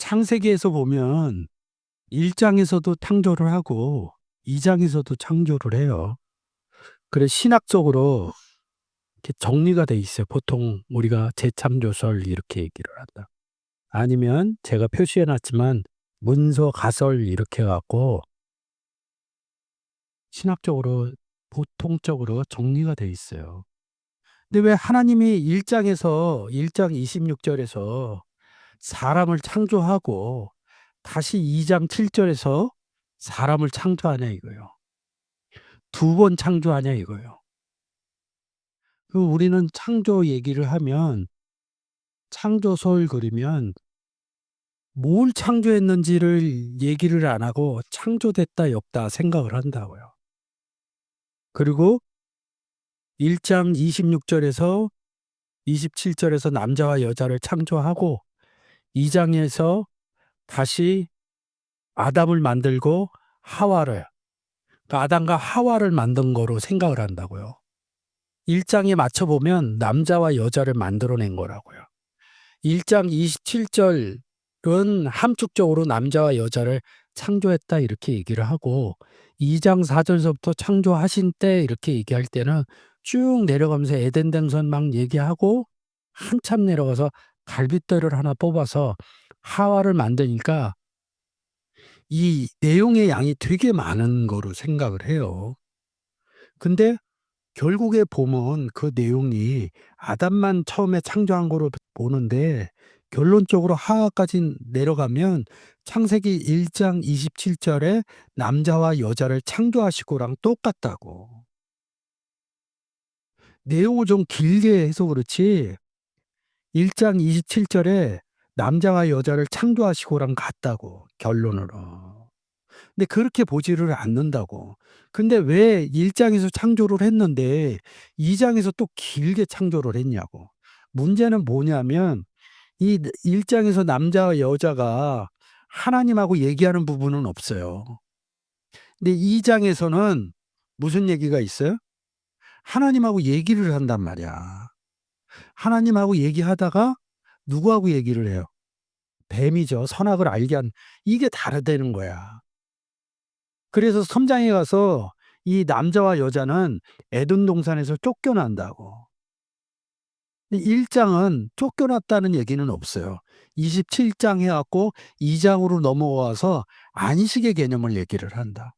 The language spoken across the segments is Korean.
창세기에서 보면 1 장에서도 창조를 하고 2 장에서도 창조를 해요. 그래서 신학적으로 이렇게 정리가 돼 있어요. 보통 우리가 재창조설 이렇게 얘기를 한다. 아니면 제가 표시해 놨지만 문서가설 이렇게 해 갖고 신학적으로 보통적으로 정리가 돼 있어요. 근데 왜 하나님이 1 장에서 1장 26 절에서 사람을 창조하고 다시 2장 7 절에서 사람을 창조하냐 이거예요. 2번 창조하냐 이거예요. 우리는 창조 얘기를 하면 창조설 그리면 뭘 창조했는지를 얘기를 안 하고 '창조됐다. 없다.' 생각을 한다고요. 그리고 1장 26 절에서 27 절에서 남자와 여자를 창조하고 2 장에서 다시 아담을 만들고 하와를, 그러니까 아담과 하와를 만든 거로 생각을 한다고요. 1 장에 맞춰 보면 남자와 여자를 만들어 낸 거라고요. 1장 27 절은 함축적으로 남자와 여자를 창조했다 이렇게 얘기를 하고 2장 4 절서부터 창조하신 때 이렇게 얘기할 때는 쭉 내려가면서 에덴 동산 막 얘기하고 한참 내려가서 갈빗대를 하나 뽑아서 하와를 만드니까 이 내용의 양이 되게 많은 거로 생각을 해요. 근데 결국에 보면 그 내용이 아담만 처음에 창조한 거로 보는데 결론적으로 하하까지 내려가면 창세기 1장 27 절에 남자와 여자를 창조하시고랑 똑같다고. 내용을 좀 길게 해서 그렇지 1장 27 절에 남자와 여자를 창조하시고랑 같다고 결론으로. 근데 그렇게 보지를 않는다고. 근데 왜 1 장에서 창조를 했는데 2 장에서 또 길게 창조를 했냐고. 문제는 뭐냐면 이 1 장에서 남자와 여자가 하나님하고 얘기하는 부분은 없어요. 근데 2 장에서는 무슨 얘기가 있어요? 하나님하고 얘기를 한단 말이야. 하나님하고 얘기하다가 누구하고 얘기를 해요? 뱀이죠. 선악을 알게 한, 이게 다르다는 거야. 그래서 3 장에 가서 이 남자와 여자는 에덴 동산에서 쫓겨난다고. 근데 1 장은 쫓겨났다는 얘기는 없어요. 27장 해 갖고 2 장으로 넘어와서 안식의 개념을 얘기를 한다.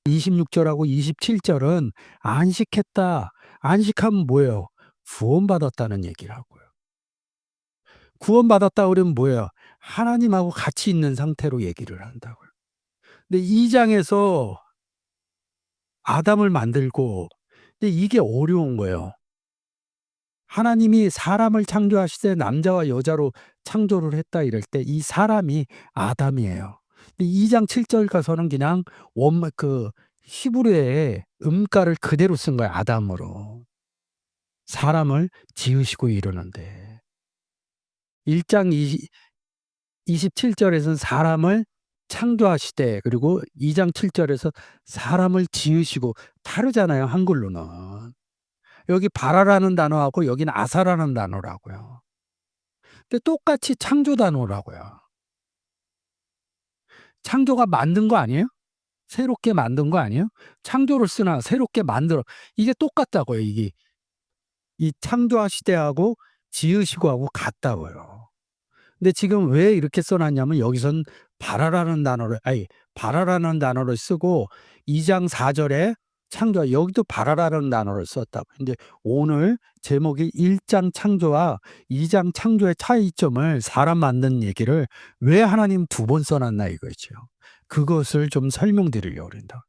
26 절하고 27 절은 안식했다. 안식하면 뭐예요? 구원받았다는 얘기를 하고요. 구원받았다 그러면 뭐예요? 하나님하고 같이 있는 상태로 얘기를 한다고요. 근데 2 장에서 아담을 만들고, 근데 이게 어려운 거예요. 하나님이 사람을 창조하시되 남자와 여자로 창조를 했다 이럴 때 이 사람이 아담이에요. 근데 2장 7절 가서는 그냥 원말 히브리어의 음가를 그대로 쓴 거예요, 아담으로. 사람을 지으시고 이러는데 1장 27 절에서는 사람을 창조하시되, 그리고 2장 7 절에서 사람을 지으시고 다르잖아요, 한글로는. 여기 바라라는 단어하고 여기는 아사라는 단어라고요. 근데 똑같이 창조 단어라고요. 창조가 만든 거 아니에요? 새롭게 만든 거 아니에요? 창조를 쓰나 새롭게 만들어, 이게 똑같다고요, 이게. 이 창조하시되하고 지으시고하고 같다고요. 근데 지금 왜 이렇게 써 놨냐면 여기선 바라라는 단어를 쓰고 2장 4 절에 창조, 여기도 바라라는 단어를 썼다고. 근데 오늘 제목이 1장 창조와 2장 창조의 차이점을, 사람 만든 얘기를 왜 하나님 2번 써 놨나 이거죠. 그것을 좀 설명드리려고 그런다.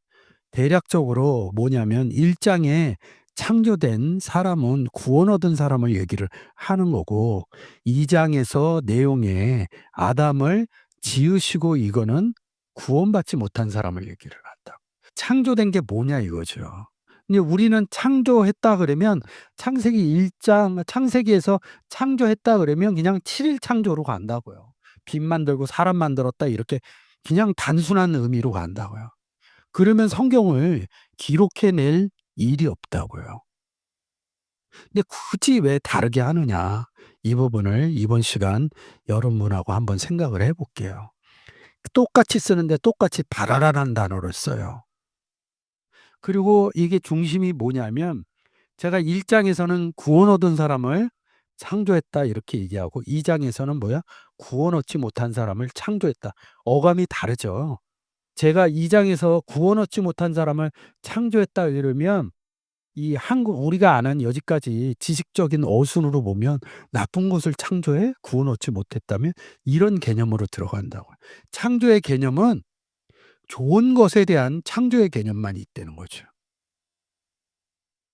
대략적으로 뭐냐면 1 장에 창조된 사람은 구원 얻은 사람을 얘기를 하는 거고, 2 장에서 내용에 아담을 지으시고 이거는 구원받지 못한 사람을 얘기를 한다. 창조된 게 뭐냐 이거죠. 근데 우리는 창조했다 그러면 창세기 1장 창세기에서 창조했다 그러면 그냥 7일 창조로 간다고요. 빛 만들고 사람 만들었다 이렇게 그냥 단순한 의미로 간다고요. 그러면 성경을 기록해 낼 일이 없다고요. 근데 굳이 왜 다르게 하느냐. 이 부분을 이번 시간 여러분하고 한번 생각을 해 볼게요. 똑같이 쓰는데 똑같이 바라라는 단어를 써요. 그리고 이게 중심이 뭐냐면 제가 1 장에서는 구원 얻은 사람을 창조했다 이렇게 얘기하고 2 장에서는 뭐야? 구원 얻지 못한 사람을 창조했다. 어감이 다르죠. 제가 2 장에서 구원 얻지 못한 사람을 창조했다 이러면 이 한국 우리가 아는 여지까지 지식적인 어순으로 보면 '나쁜 것을 창조해? 구원 얻지 못했다면?' 이런 개념으로 들어간다고요. 창조의 개념은 좋은 것에 대한 창조의 개념만 있다는 거죠.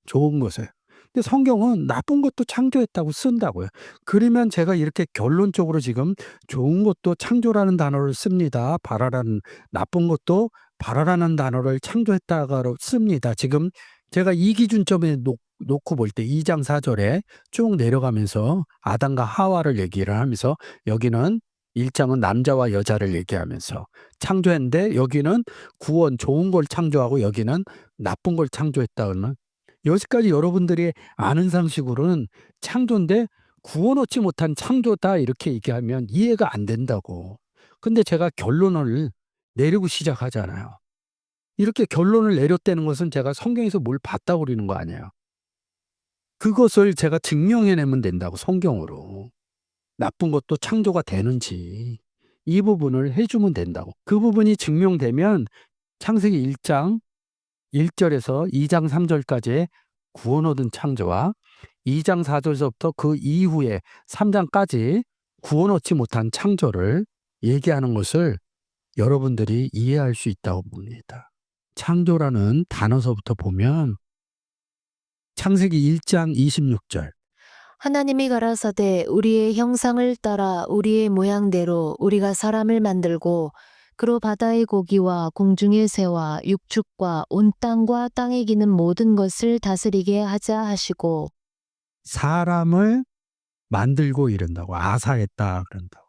좋은 것에. 근데 성경은 나쁜 것도 창조했다고 쓴다고요. 그러면 제가 이렇게 결론적으로 지금 좋은 것도 창조라는 단어를 씁니다. 바라라는 나쁜 것도 바라라는 단어를 창조했다고 씁니다. 지금 제가 이 기준점에 놓고 볼 때 2장 4 절에 쭉 내려가면서 아담과 하와를 얘기를 하면서 여기는 1 장은 남자와 여자를 얘기하면서 창조했는데 여기는 구원 좋은 걸 창조하고 여기는 나쁜 걸 창조했다 그러면 여기까지 여러분들이 아는 상식으로는 창조인데 구원 얻지 못한 창조다 이렇게 얘기하면 이해가 안 된다고. 근데 제가 결론을 내리고 시작하잖아요. 이렇게 결론을 내렸다는 것은 제가 성경에서 뭘 봤다고 그러는 거 아니에요. 그것을 제가 증명해 내면 된다고 성경으로. 나쁜 것도 창조가 되는지 이 부분을 해 주면 된다고. 그 부분이 증명되면 창세기 1장 1 절에서 2장 3 절까지의 구원 얻은 창조와 2장 4 절서부터 그 이후에 3 장까지 구원 얻지 못한 창조를 얘기하는 것을 여러분들이 이해할 수 있다고 봅니다. 창조라는 단어서부터 보면 창세기 1장 26 절. 하나님이 가라사대 우리의 형상을 따라 우리의 모양대로 우리가 사람을 만들고 그로 바다의 고기와 공중의 새와 육축과 온 땅과 땅에 기는 모든 것을 다스리게 하자 하시고 사람을 만들고 이른다고 아사했다 그런다고.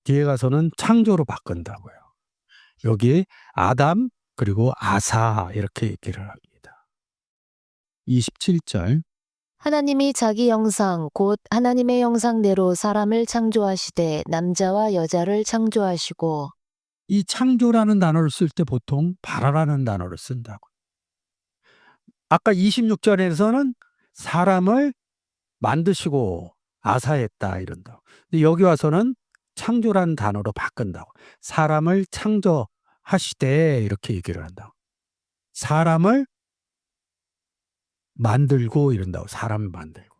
뒤에 가서는 창조로 바꾼다고요. 여기 아담 그리고 아사 이렇게 얘기를 합니다. 27 절. 하나님이 자기 형상 곧 하나님의 형상대로 사람을 창조하시되 남자와 여자를 창조하시고 이 창조라는 단어를 쓸 때 보통 바라라는 단어를 쓴다고. 아까 26 절에서는 사람을 만드시고 아사했다 이런다고. 근데 여기 와서는 창조라는 단어로 바꾼다고. 사람을 창조하시되 이렇게 얘기를 한다고. 사람을 만들고 이런다고. 사람을 만들고.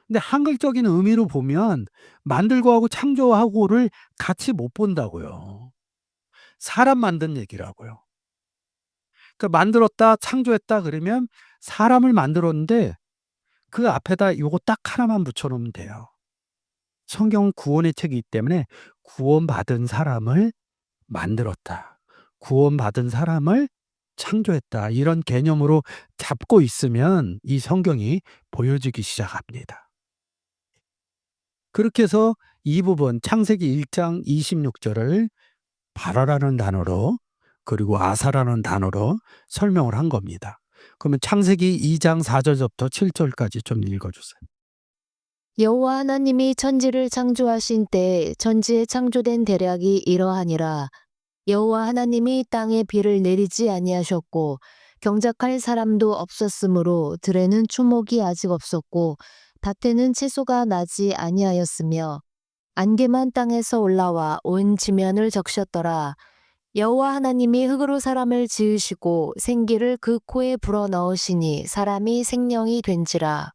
근데 한글적인 의미로 보면 만들고하고 창조하고를 같이 못 본다고요. 사람 만든 얘기라고요. 그러니까 만들었다, 창조했다 그러면 사람을 만들었는데 그 앞에다 요거 딱 하나만 붙여 놓으면 돼요. 성경은 구원의 책이기 때문에 구원받은 사람을 만들었다. 구원받은 사람을 창조했다. 이런 개념으로 잡고 있으면 이 성경이 보여지기 시작합니다. 그렇게 해서 이 부분 창세기 1장 26 절을 바라라는 단어로 그리고 아사라는 단어로 설명을 한 겁니다. 그러면 창세기 2장 4 절부터 7 절까지 좀 읽어 주세요. 여호와 하나님이 천지를 창조하신 때에 천지에 창조된 대략이 이러하니라. 여호와 하나님이 땅에 비를 내리지 아니하셨고 경작할 사람도 없었으므로 들에는 추목이 아직 없었고 밭에는 채소가 나지 아니하였으며 안개만 땅에서 올라와 온 지면을 적셨더라. 여호와 하나님이 흙으로 사람을 지으시고 생기를 그 코에 불어 넣으시니 사람이 생명이 된지라.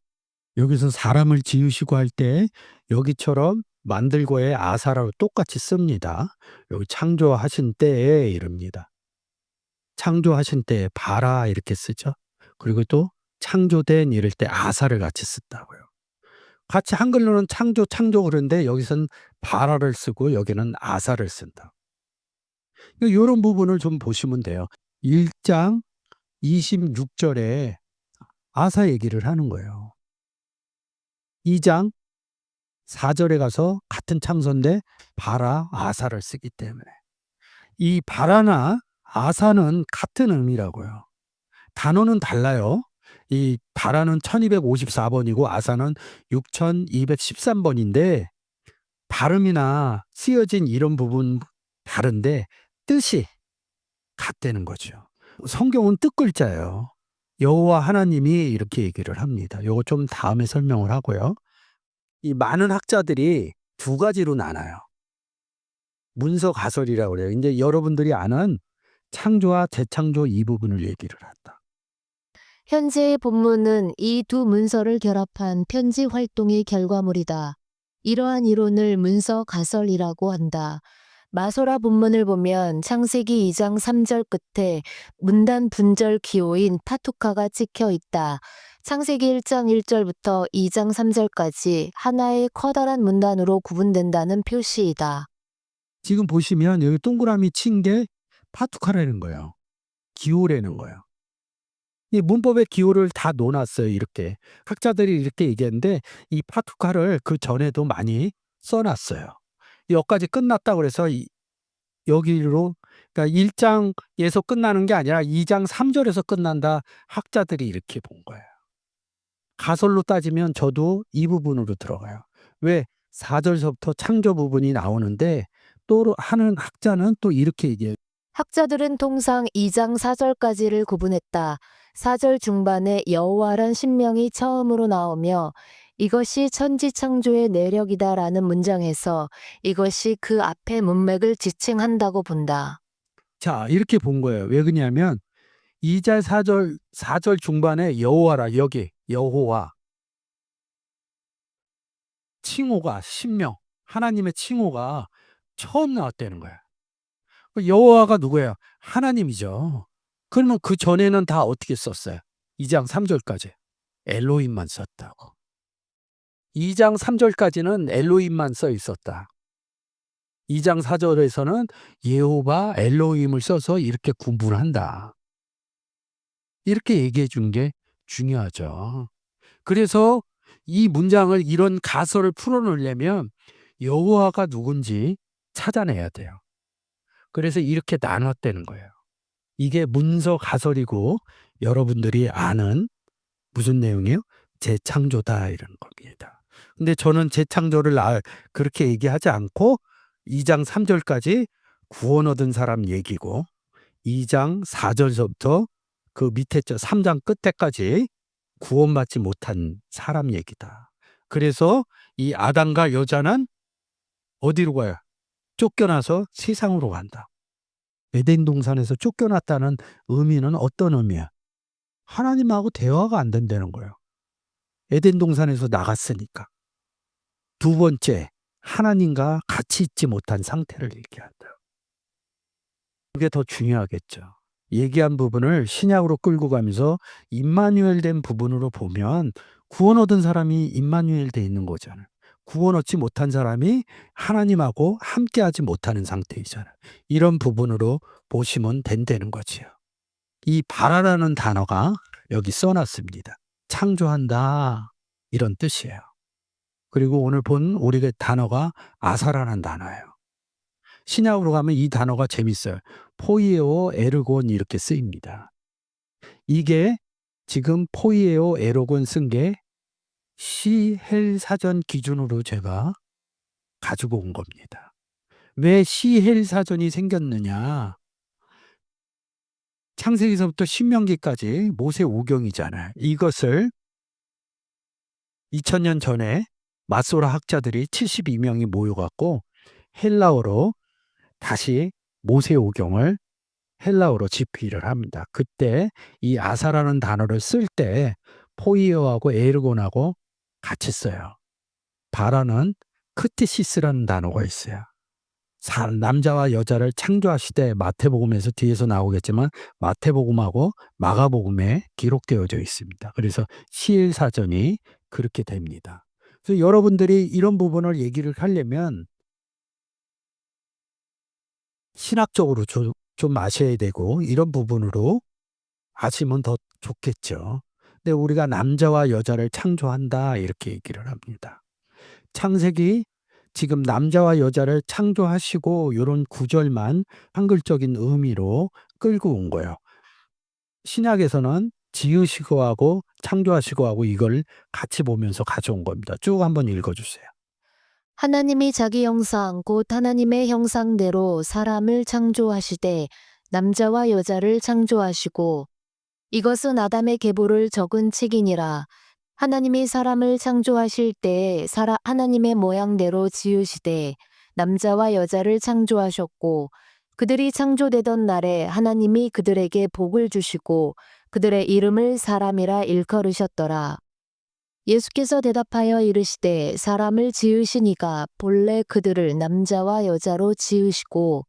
여기서 사람을 지으시고 할 때 여기처럼 만들고의 아사라로 똑같이 씁니다. 여기 창조하신 때에 이럽니다. 창조하신 때에 바라 이렇게 쓰죠. 그리고 또 창조된 이럴 때 아사를 같이 쓴다고요. 같이 한글로는 창조 그런데 여기선 바라를 쓰고 여기는 아사를 쓴다. 요런 부분을 좀 보시면 돼요. 1장 26 절에 아사 얘기를 하는 거예요. 2장 4 절에 가서 같은 창조인데 바라, 아사를 쓰기 때문에. 이 바라나 아사는 같은 의미라고요. 단어는 달라요. 이 바라는 1254번이고 아사는 6213번인데 발음이나 쓰여진 이런 부분 다른데 뜻이 같다는 거죠. 성경은 뜻글자예요. 여호와 하나님이 이렇게 얘기를 합니다. 요거 좀 다음에 설명을 하고요. 이 많은 학자들이 두 가지로 나눠요. 문서 가설이라고 그래요. 인제 여러분들이 아는 창조와 재창조 이 부분을 얘기를 한다. 현재의 본문은 이 두 문서를 결합한 편지 활동의 결과물이다. 이러한 이론을 문서 가설이라고 한다. 마소라 본문을 보면 창세기 2장 3절 끝에 문단 분절 기호인 파투카가 찍혀 있다. 창세기 1장 1절부터 2장 3절까지 하나의 커다란 문단으로 구분된다는 표시이다. 지금 보시면 여기 동그라미 친 게 파투카라는 거예요. 기호라는 거예요. 이 문법의 기호를 다 놓아 놨어요 이렇게. 학자들이 이렇게 얘기했는데 이 파투카를 그전에도 많이 써 놨어요. 여기까지 끝났다고 그래서 여기로 그러니까 1 장에서 끝나는 게 아니라 2 장 3 절에서 끝난다. 학자들이 이렇게 본 거예요. 가설로 따지면 저도 이 부분으로 들어가요. 왜 4 절서부터 창조 부분이 나오는데 또 하는 학자는 또 이렇게 얘기해요. 학자들은 통상 2장 4절까지를 구분했다. 4절 중반에 여호와란 신명이 처음으로 나오며 이것이 천지창조의 내력이다라는 문장에서 이것이 그 앞의 문맥을 지칭한다고 본다. 자, 이렇게 본 거예요. 왜 그러냐면 2 절 4 절 중반에 여호와라 여기 여호와 칭호가 신명 하나님의 칭호가 처음 나왔다는 거야. 여호와가 누구예요? 하나님이죠. 그러면 그전에는 다 어떻게 썼어요? 2 장 3 절까지 엘로힘만 썼다고. 2 장 3 절까지는 엘로힘만 써 있었다. 2 장 4 절에서는 여호와 엘로힘을 써서 이렇게 구분한다. 이렇게 얘기해 준 게 중요하죠. 그래서 이 문장을 이런 가설을 풀어 놓으려면 여호와가 누군지 찾아내야 돼요. 그래서 이렇게 나눴다는 거예요. 이게 문서 가설이고 여러분들이 아는 무슨 내용이에요? 재창조다 이런 겁니다. 근데 저는 재창조를 그렇게 얘기하지 않고 2 장 3 절까지 구원 얻은 사람 얘기고 2 장 4 절서부터 그 밑에 3 장 끝에까지 구원받지 못한 사람 얘기다. 그래서 이 아담과 여자는 어디로 가요? 쫓겨나서 세상으로 간다. 에덴 동산에서 쫓겨났다는 의미는 어떤 의미야? 하나님하고 대화가 안 된다는 거예요. 에덴 동산에서 나갔으니까. 두 번째, 하나님과 같이 있지 못한 상태를 얘기한다. 그게 더 중요하겠죠. 얘기한 부분을 신약으로 끌고 가면서 임마누엘 된 부분으로 보면 구원 얻은 사람이 임마누엘 돼 있는 거잖아요. 구원 얻지 못한 사람이 하나님하고 함께하지 못하는 상태이잖아요. 이런 부분으로 보시면 된다는 거지요. 이 바라라는 단어가 여기 써놨습니다. 창조한다 이런 뜻이에요. 그리고 오늘 본 우리의 단어가 아사라는 단어예요. 신약으로 가면 이 단어가 재밌어요. 포이에오 에르곤 이렇게 쓰입니다. 이게 지금 포이에오 에르곤 쓴 게 시헬 사전 기준으로 제가 가지고 온 겁니다. 왜 시헬 사전이 생겼느냐? 창세기서부터 신명기까지 모세 오경이잖아요. 이것을 2000년 전에 마소라 학자들이 72명이 모여갖고 헬라어로 다시 모세 오경을 헬라어로 집필을 합니다. 그때 이 아사라는 단어를 쓸 때 포이어하고 에르곤하고 같이 써요. 바라는 크티시스라는 단어가 있어요. 남자와 여자를 창조하시되 마태복음에서 뒤에서 나오겠지만 마태복음하고 마가복음에 기록되어져 있습니다. 그래서 시일사전이 그렇게 됩니다. 그래서 여러분들이 이런 부분을 얘기를 하려면 신학적으로 좀 아셔야 되고 이런 부분으로 아시면 더 좋겠죠. 근데 우리가 남자와 여자를 창조한다 이렇게 얘기를 합니다. 창세기 지금 남자와 여자를 창조하시고 요런 구절만 한글적인 의미로 끌고 온 거예요. 신약에서는 지으시고 하고 창조하시고 하고 이걸 같이 보면서 가져온 겁니다. 쭉 한번 읽어 주세요. 하나님이 자기 형상 곧 하나님의 형상대로 사람을 창조하시되 남자와 여자를 창조하시고 이것은 아담의 계보를 적은 책이니라. 하나님이 사람을 창조하실 때에 하나님의 모양대로 지으시되 남자와 여자를 창조하셨고 그들이 창조되던 날에 하나님이 그들에게 복을 주시고 그들의 이름을 사람이라 일컬으셨더라. 예수께서 대답하여 이르시되 사람을 지으시니가 본래 그들을 남자와 여자로 지으시고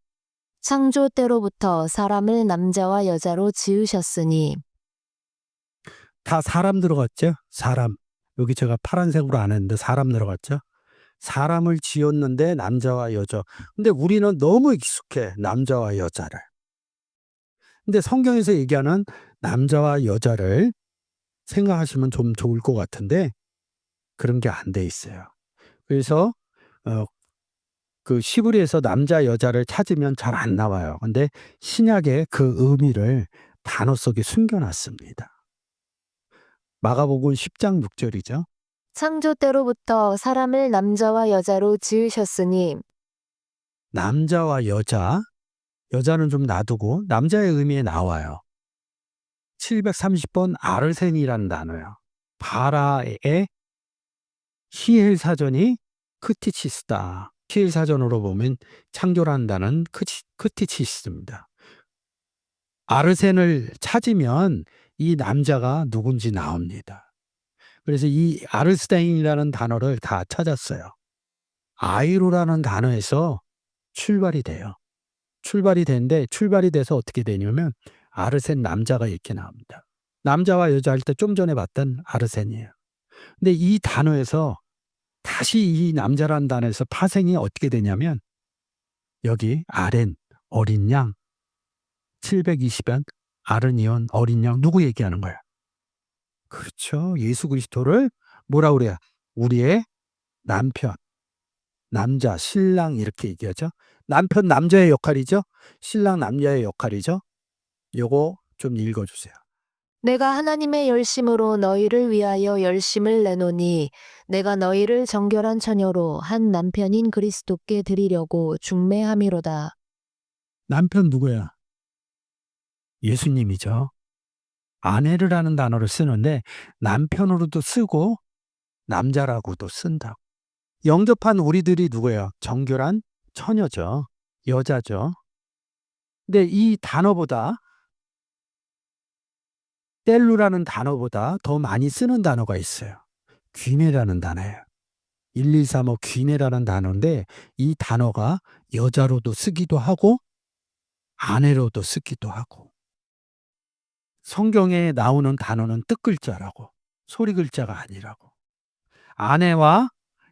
창조 때로부터 사람을 남자와 여자로 지으셨으니. 다 사람 들어갔죠? 사람. 여기 제가 파란색으로 안 했는데 사람 들어갔죠? 사람을 지었는데 남자와 여자. 근데 우리는 너무 익숙해. 남자와 여자를. 근데 성경에서 얘기하는 남자와 여자를 생각하시면 좀 좋을 것 같은데 그런 게 안 돼 있어요. 그래서 그 시브리에서 남자 여자를 찾으면 잘 안 나와요. 근데 신약에 그 의미를 단어 속에 숨겨 놨습니다. 마가복음 10장 6절이죠. 창조 때로부터 사람을 남자와 여자로 지으셨으니. 남자와 여자, 여자는 좀 놔두고 남자의 의미에 나와요. 730번 아르센이라는 단어요. 바라의 히엘 사전이 크티치스다. 히엘 사전으로 보면 창조라는 단어는 크티치스입니다. 아르센을 찾으면 이 남자가 누군지 나옵니다. 그래서 이 아르스타인이라는 단어를 다 찾았어요. 아이로라는 단어에서 출발이 돼요. 출발이 되는데 출발이 돼서 어떻게 되냐면 아르센 남자가 이렇게 나옵니다. 남자와 여자 할 때 좀 전에 봤던 아르센이에요. 근데 이 단어에서 다시 이 남자라는 단어에서 파생이 어떻게 되냐면 여기 아렌 어린 양 720연 아르니온 어린 양 누구 얘기하는 거야? 그렇죠. 예수 그리스도를 뭐라 그래요? 우리의 남편, 남자, 신랑 이렇게 얘기하죠. 남편 남자의 역할이죠. 신랑 남자의 역할이죠. 요거 좀 읽어 주세요. 내가 하나님의 열심으로 너희를 위하여 열심을 내노니 내가 너희를 정결한 처녀로 한 남편인 그리스도께 드리려고 중매함이로다. 남편 누구야? 예수님이죠. 아내르라는 단어를 쓰는데 남편으로도 쓰고 남자라고도 쓴다고. 영접한 우리들이 누구예요? 정결한 처녀죠. 여자죠. 근데 이 단어보다 뗄루라는 단어보다 더 많이 쓰는 단어가 있어요. 귀내라는 단어예요. 1235 귀내라는 단어인데 이 단어가 여자로도 쓰기도 하고 아내로도 쓰기도 하고 성경에 나오는 단어는 뜻글자라고 소리 글자가 아니라고. 아내와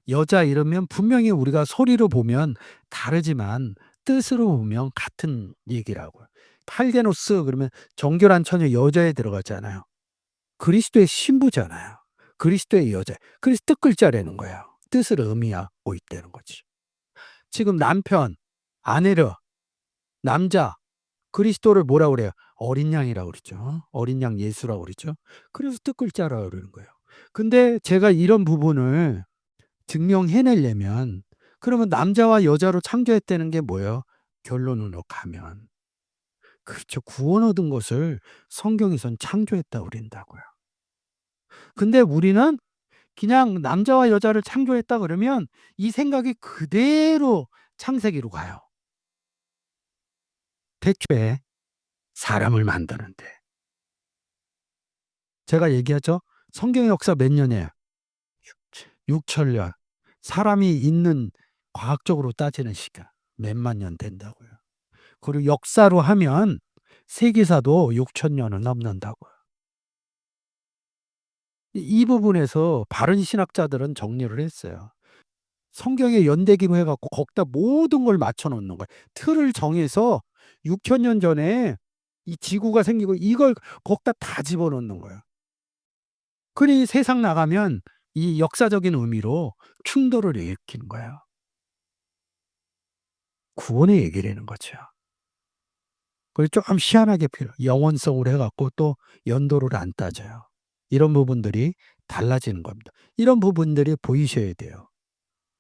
여자 이러면 분명히 우리가 소리로 보면 다르지만 뜻으로 보면 같은 얘기라고요. 팔게노스 그러면 정결한 처녀 여자에 들어가잖아요. 그리스도의 신부잖아요. 그리스도의 여자. 그래서 뜻글자라는 거예요. 뜻을 의미하고 있다는 거지. 지금 남편, 아내르, 남자, 그리스도를 뭐라 그래요? 어린 양이라고 그러죠. 어린 양 예수라고 그러죠. 그래서 뜻글자라고 그러는 거예요. 근데 제가 이런 부분을 증명해내려면 그러면 남자와 여자로 창조했다는 게 뭐예요? 결론으로 가면. 그렇죠. 구원 얻은 것을 성경에선 창조했다고 그런다고요. 근데 우리는 그냥 남자와 여자를 창조했다 그러면 이 생각이 그대로 창세기로 가요. 태초에 사람을 만드는데. 제가 얘기하죠. 성경의 역사 몇 년이에요? 6천년. 사람이 있는 과학적으로 따지는 시간 몇만 년 된다고요. 그리고 역사로 하면 세계사도 6천년은 넘는다고요. 이 부분에서 바른 신학자들은 정리를 했어요. 성경에 연대기로 해갖고 거기다 모든 걸 맞춰 놓는 거예요. 틀을 정해서 6천 년 전에 이 지구가 생기고 이걸 거기다 다 집어넣는 거예요. 그러니 세상 나가면 이 역사적인 의미로 충돌을 일으키는 거예요. 구원의 얘기라는 거죠. 그리고 조금 희한하게 영원성으로 해 갖고 또 연도를 안 따져요. 이런 부분들이 달라지는 겁니다. 이런 부분들이 보이셔야 돼요.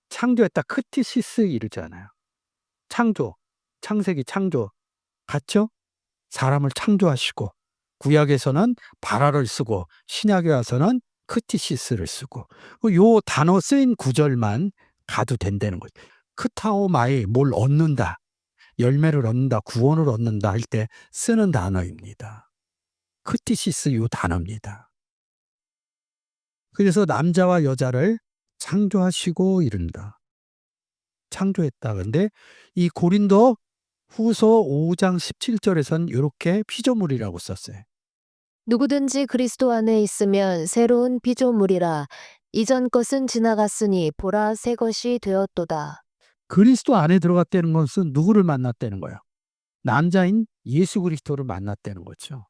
창조했다 크티시스 이러잖아요. 창조, 창세기 창조 같죠? 사람을 창조하시고 구약에서는 바라를 쓰고 신약에 와서는 크티시스를 쓰고 요 단어 쓰인 구절만 가도 된다는 거죠. 크타오마이 뭘 얻는다. 열매를 얻는다. 구원을 얻는다 할 때 쓰는 단어입니다. 크티시스 요 단어입니다. 그래서 남자와 여자를 창조하시고 이른다. 창조했다. 근데 이 고린도 후서 5장 17절에선 요렇게 피조물이라고 썼어요. 누구든지 그리스도 안에 있으면 새로운 피조물이라. 이전 것은 지나갔으니 보라 새 것이 되었도다. 그리스도 안에 들어갔다는 것은 누구를 만났다는 거예요? 남자인 예수 그리스도를 만났다는 거죠.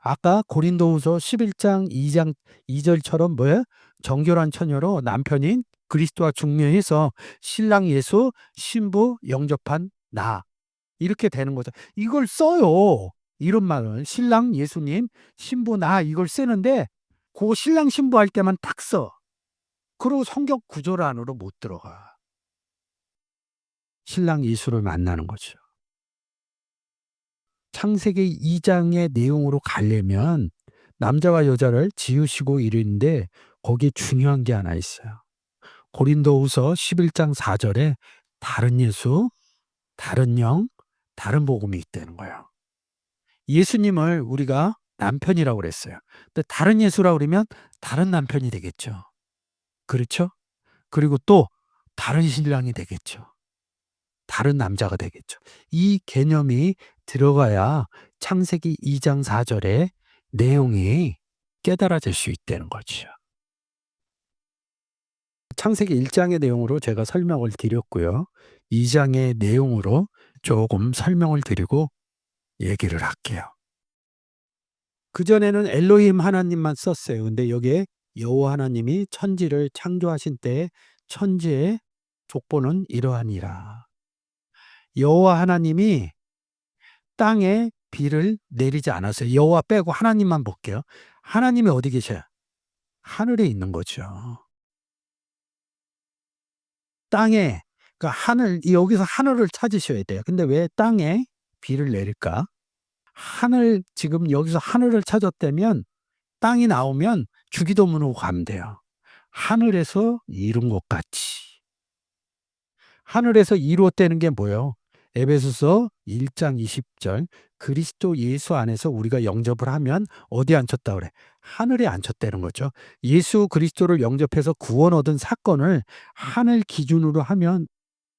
아까 고린도후서 11장 2장 2절처럼 뭐예요? 정결한 처녀로 남편인 그리스도와 중매해서 신랑 예수, 신부 영접한 나. 이렇게 되는 거죠. 이걸 써요. 이런 말은 신랑 예수님, 신부 나 이걸 쓰는데 그 신랑 신부 할 때만 딱 써. 그리고 성경 구절 안으로 못 들어가. 신랑 예수를 만나는 거죠. 창세기 2장의 내용으로 가려면 남자와 여자를 지으시고 이르는데 거기에 중요한 게 하나 있어요. 고린도후서 11장 4절에 다른 예수, 다른 영, 다른 복음이 있다는 거예요. 예수님을 우리가 남편이라고 그랬어요. 근데 다른 예수라고 그러면 다른 남편이 되겠죠. 그렇죠? 그리고 또 다른 신랑이 되겠죠. 다른 남자가 되겠죠. 이 개념이 들어가야 창세기 2장 4절의 내용이 깨달아질 수 있다는 거죠. 창세기 1장의 내용으로 제가 설명을 드렸고요. 2장의 내용으로 조금 설명을 드리고 얘기를 할게요. 그전에는 엘로힘 하나님만 썼어요. 근데 여기에 여호와 하나님이 천지를 창조하신 때에 천지의 족보는 이러하니라. 여호와 하나님이 땅에 비를 내리지 않았어요. 여호와 빼고 하나님만 볼게요. 하나님이 어디 계셔요? 하늘에 있는 거죠. 땅에 그러니까 하늘 여기서 하늘을 찾으셔야 돼요. 근데 왜 땅에 비를 내릴까? 하늘 지금 여기서 하늘을 찾았다면 땅이 나오면 주기도문으로 가면 돼요. 하늘에서 이룬 것 같이. 하늘에서 이루었다는 게 뭐예요? 에베소서 1장 20절 그리스도 예수 안에서 우리가 영접을 하면 어디에 앉혔다 그래? 하늘에 앉혔다는 거죠. 예수 그리스도를 영접해서 구원 얻은 사건을 하늘 기준으로 하면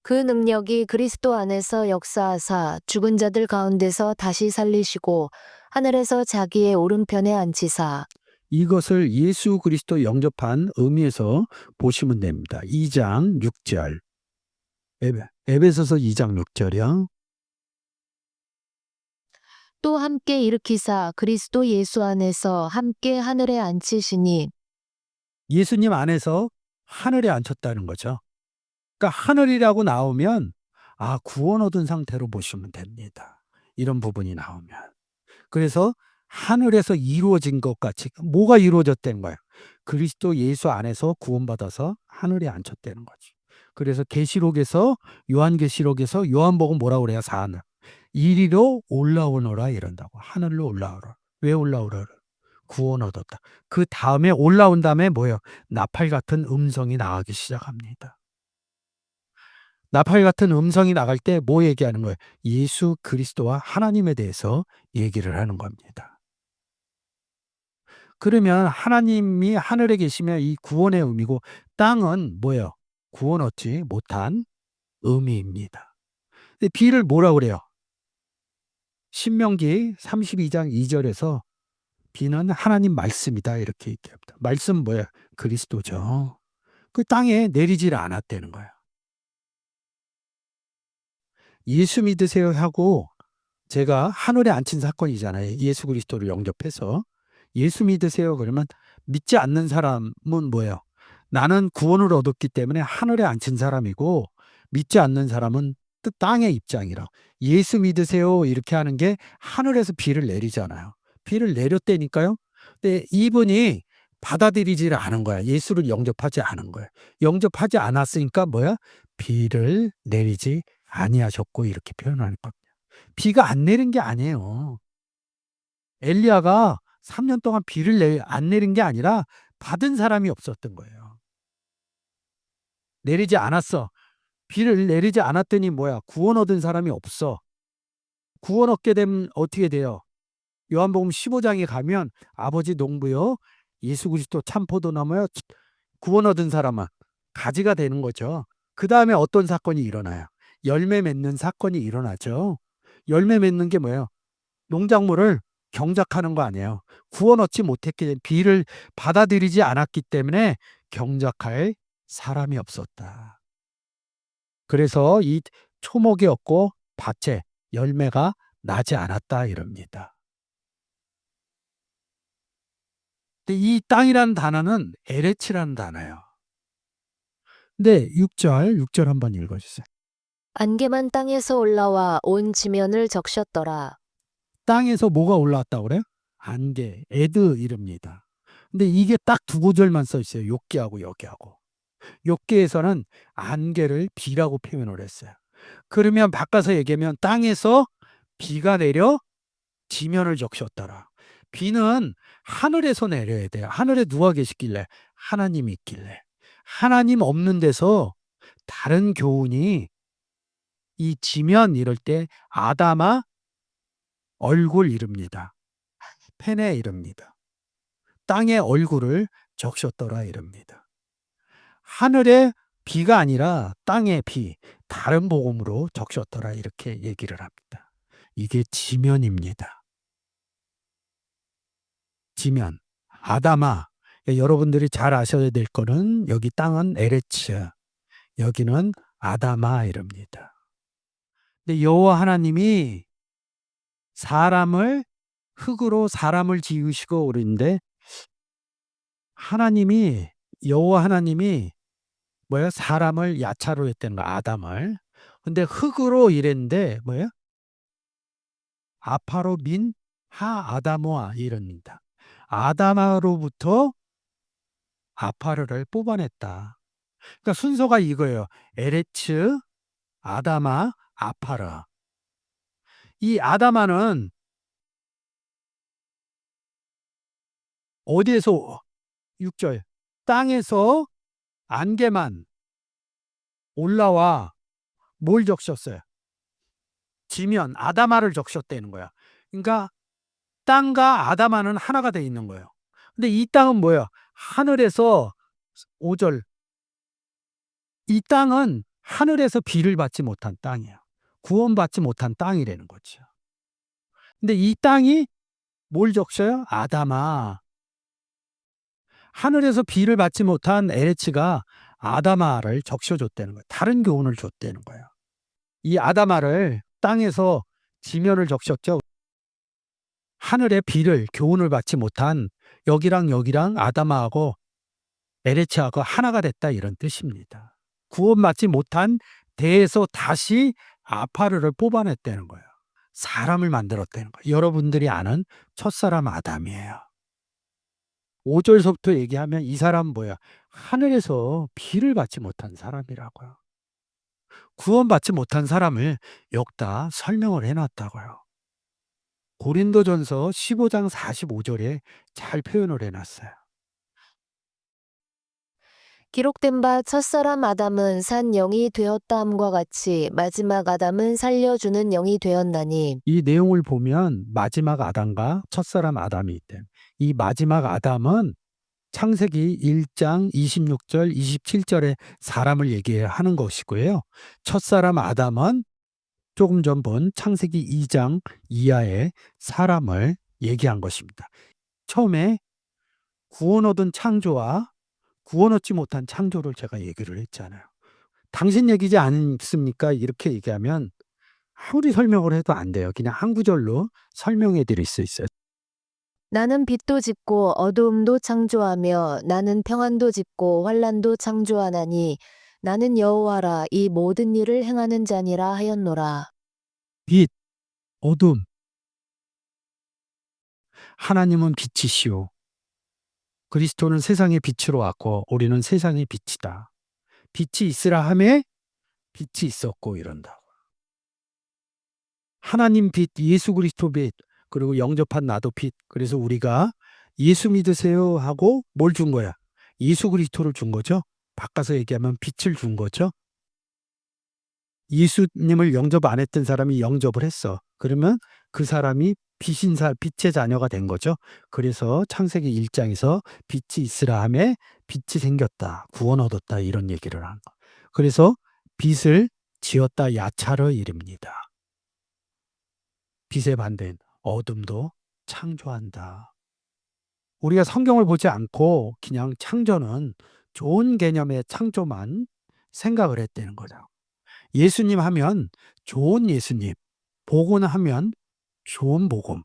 그 능력이 그리스도 안에서 역사하사 죽은 자들 가운데서 다시 살리시고 하늘에서 자기의 오른편에 앉히사. 이것을 예수 그리스도 영접한 의미에서 보시면 됩니다. 2장 6절. 에베소서 2장 6절이요. 또 함께 일으키사 그리스도 예수 안에서 함께 하늘에 앉히시니. 예수님 안에서 하늘에 앉혔다는 거죠. 그러니까 하늘이라고 나오면 구원 얻은 상태로 보시면 됩니다. 이런 부분이 나오면. 그래서 하늘에서 이루어진 것 같이 뭐가 이루어졌다는 거예요? 그리스도 예수 안에서 구원받아서 하늘에 앉혔다는 거지. 그래서 계시록에서 요한계시록에서 요한복음 뭐라고 그래요? 하늘. 이리로 올라오너라 이런다고. 하늘로 올라오라. 왜 올라오라? 구원 얻었다. 그 다음에 올라온 다음에 뭐예요? 나팔 같은 음성이 나가기 시작합니다. 나팔 같은 음성이 나갈 때 뭐 얘기하는 거예요? 예수 그리스도와 하나님에 대해서 얘기를 하는 겁니다. 그러면 하나님이 하늘에 계시면 이 구원의 의미고 땅은 뭐예요? 구원 얻지 못한 의미입니다. 근데 비를 뭐라고 그래요? 신명기 32장 2절에서 비는 하나님 말씀이다 이렇게 얘기합니다. 말씀 뭐예요? 그리스도죠. 그 땅에 내리질 않았다는 거예요. 예수 믿으세요 하고 제가 하늘에 앉힌 사건이잖아요. 예수 그리스도를 영접해서. 예수 믿으세요 그러면 믿지 않는 사람은 뭐예요? 나는 구원을 얻었기 때문에 하늘에 앉힌 사람이고 믿지 않는 사람은 땅의 입장이라. 예수 믿으세요 이렇게 하는 게 하늘에서 비를 내리잖아요. 비를 내렸다니까요. 근데 이분이 받아들이지를 않은 거야. 예수를 영접하지 않은 거야. 영접하지 않았으니까 뭐야? 비를 내리지 아니하셨고 이렇게 표현하는 겁니다. 비가 안 내린 게 아니에요. 엘리야가 3년 동안 비를 안 내린 게 아니라 받은 사람이 없었던 거예요. 내리지 않았어. 비를 내리지 않았더니 뭐야? 구원 얻은 사람이 없어. 구원 얻게 되면 어떻게 돼요? 요한복음 15장에 가면 아버지 농부요. 예수 그리스도 참 포도나무요. 구원 얻은 사람은 가지가 되는 거죠. 그다음에 어떤 사건이 일어나요? 열매 맺는 사건이 일어나죠. 열매 맺는 게 뭐예요? 농작물을 경작하는 거 아니에요. 구원 얻지 못했기 때문에 비를 받아들이지 않았기 때문에 경작할 사람이 없었다. 그래서 이 초목이 없고 밭에 열매가 나지 않았다 이럽니다. 근데 이 땅이라는 단어는 에레츠라는 단어예요. 근데 6절 한번 읽어주세요. 안개만 땅에서 올라와 온 지면을 적셨더라. 땅에서 뭐가 올라왔다고 그래요? 안개, 에드 이릅니다. 근데 이게 딱 두 구절만 써 있어요. 욥기하고 여기하고. 욥기에서는 안개를 비라고 표현을 했어요. 그러면 바꿔서 얘기하면 땅에서 비가 내려 지면을 적셨더라. 비는 하늘에서 내려야 돼요. 하늘에 누가 계시길래? 하나님이 있길래. 하나님 없는 데서 다른 교훈이 이 지면 이럴 때 아담아 얼굴 이릅니다. 펜에 이릅니다. 땅의 얼굴을 적셨더라 이릅니다. 하늘의 비가 아니라 땅의 비, 다른 복음으로 적셨더라 이렇게 얘기를 합니다. 이게 지면입니다. 지면. 아담아. 여러분들이 잘 아셔야 될 거는 여기 땅은 에레츠, 여기는 아담아 이럽니다. 근데 여호와 하나님이 흙으로 사람을 지으시고 그러는데 여호와 하나님이 뭐야? 사람을 야차로 했다는 거 아담을. 근데 흙으로 이랬는데 뭐예요? 아파로 민 하 아다모아 이럽니다. 아담아로부터 아파르를 뽑아냈다. 그러니까 순서가 이거예요. 에레츠, 아담아, 아파르. 이 아담아는 어디에서 6절 땅에서 안개만 올라와 뭘 적셨어요? 지면 아담아를 적셨다는 거야. 그러니까 땅과 아담아는 하나가 돼 있는 거예요. 근데 이 땅은 뭐야? 하늘에서 5절 이 땅은 하늘에서 비를 받지 못한 땅이에요. 구원받지 못한 땅이라는 거죠. 근데 이 땅이 뭘 적셔요? 아담아. 하늘에서 비를 받지 못한 에레츠가 아담아를 적셔줬다는 거예요. 다른 교훈을 줬다는 거예요. 이 아담아를 땅에서 지면을 적셨죠. 하늘의 비를 교훈을 받지 못한 여기랑 아담아하고 에레츠하고 하나가 됐다 이런 뜻입니다. 구원받지 못한 대에서 다시 아파르를 뽑아냈다는 거예요. 사람을 만들었다는 거예요. 여러분들이 아는 첫사람 아담이에요. 5절서부터 얘기하면 이 사람 뭐야? 하늘에서 비를 받지 못한 사람이라고요. 구원받지 못한 사람을 여기다 설명을 해놨다고요. 고린도전서 15장 45절에 잘 표현을 해놨어요. 기록된 바 첫사람 아담은 산 영이 되었다함과 같이 마지막 아담은 살려주는 영이 되었나니 이 내용을 보면 마지막 아담과 첫사람 아담이 있대. 이 마지막 아담은 창세기 1장 26절, 27절에 사람을 얘기하는 것이고요. 첫사람 아담은 조금 전 본 창세기 2장 이하의 사람을 얘기한 것입니다. 처음에 구원 얻은 창조와 구원 얻지 못한 창조를 제가 얘기를 했잖아요. 당신 얘기지 않습니까? 이렇게 얘기하면 아무리 설명을 해도 안 돼요. 그냥 한 구절로 설명해 드릴 수 있어요. 나는 빛도 짓고 어두움도 창조하며 나는 평안도 짓고 환란도 창조하나니 나는 여호와라 이 모든 일을 행하는 자니라 하였노라. 빛, 어둠. 하나님은 빛이시오. 그리스도는 세상의 빛으로 왔고 우리는 세상의 빛이다. 빛이 있으라 하매 빛이 있었고 이런다. 하나님 빛, 예수 그리스도 빛, 그리고 영접한 나도 빛. 그래서 우리가 예수 믿으세요 하고 뭘 준 거야? 예수 그리스도를 준 거죠. 바꿔서 얘기하면 빛을 준 거죠. 예수님을 영접 안 했던 사람이 영접을 했어. 그러면 그 사람이 빛의 자녀가 된 거죠. 그래서 창세기 1장에서 빛이 있으라 하매 빛이 생겼다. 구원 얻었다. 이런 얘기를 한 거. 그래서 빛을 지었다 야차르 이릅니다. 빛의 반대인 어둠도 창조한다. 우리가 성경을 보지 않고 그냥 창조는 좋은 개념의 창조만 생각을 했다는 거죠. 예수님 하면 좋은 예수님, 복음 하면 좋은 복음,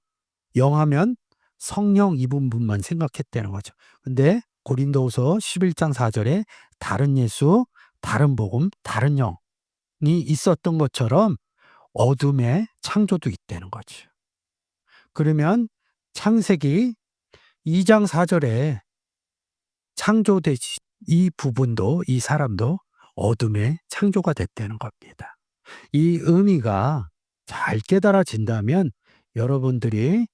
영 하면 성령 이 부분만 생각했다는 거죠. 근데 고린도후서 11장 4절에 다른 예수, 다른 복음, 다른 영이 있었던 것처럼 어둠의 창조도 있다는 거죠. 그러면 창세기 2장 4절에 창조되지 이 부분도 이 사람도 어둠의 창조가 됐다는 겁니다. 이 의미가 잘 깨달아진다면 여러분들이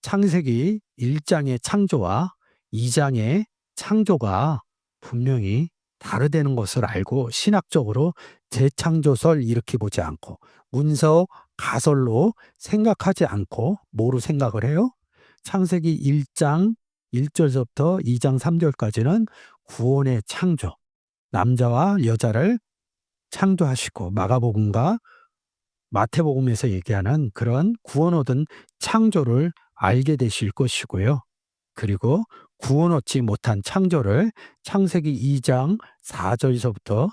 창세기 1장의 창조와 2장의 창조가 분명히 다르다는 것을 알고 신학적으로 재창조설 이렇게 보지 않고 문서 가설로 생각하지 않고 뭐로 생각을 해요? 창세기 1장 1절부터 2장 3절까지는 구원의 창조, 남자와 여자를 창조하시고 마가복음과 마태복음에서 얘기하는 그런 구원 얻은 창조를 알게 되실 것이고요. 그리고 구원 얻지 못한 창조를 창세기 2장 4절에서부터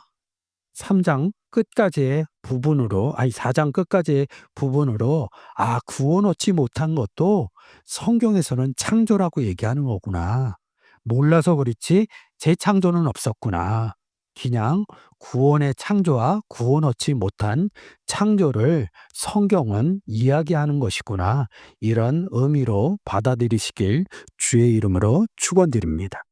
3장 끝까지의 부분으로, 4장 끝까지의 부분으로, 구원 얻지 못한 것도 성경에서는 창조라고 얘기하는 거구나. 몰라서 그렇지 재창조는 없었구나. 그냥 구원의 창조와 구원 얻지 못한 창조를 성경은 이야기하는 것이구나. 이런 의미로 받아들이시길 주의 이름으로 축원드립니다.